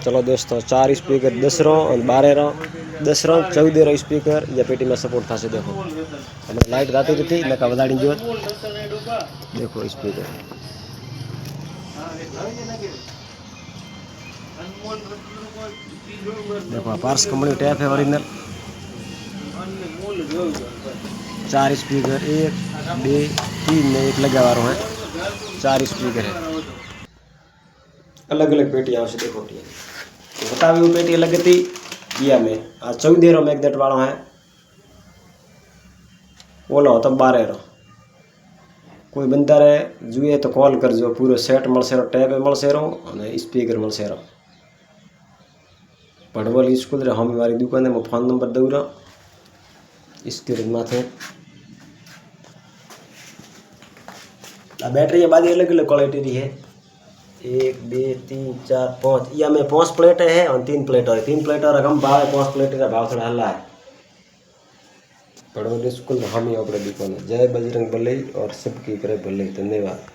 चलो दोस्तों 4 स्पीकर 10 रो और 12 रो 10 रो 14 रो स्पीकर या पेटी में सपोर्ट था। देखो हमें लाइट जाती थी न का वधाड़ी जो देखो स्पीकर देखो पार्स कंपनी टैप है ओरिजिनल। 4 स्पीकर 1 2 3 में एक लगा वारो है। 4 स्पीकर है अलग अलग पेटी आवशे। देखो बतावी वो पेटी अलग थी या में आ 14 रो मैगनेट वालों है ओलो तो 12 रो। कोई बंदा रे जुए तो कॉल करजो पूरो सेट मळसे रो टैब मळसे रो और स्पीकर मळसे रो। भड़वल स्कूल रे हम वाली दुकान में फोन नंबर दऊ रो स्क्रीन माथे। आ बैटरी बादी अलग अलग क्वालिटी री है 1 2 3 4 5 या में 5 प्लेट है और 3 प्लेट है। 3 प्लेट और कम भाव है 5 प्लेट का भाव थोड़ा हल्ला है। भड़वल स्कूल हम ही अपने दुकान। जय बजरंग बली और सबकी करे भले। धन्यवाद।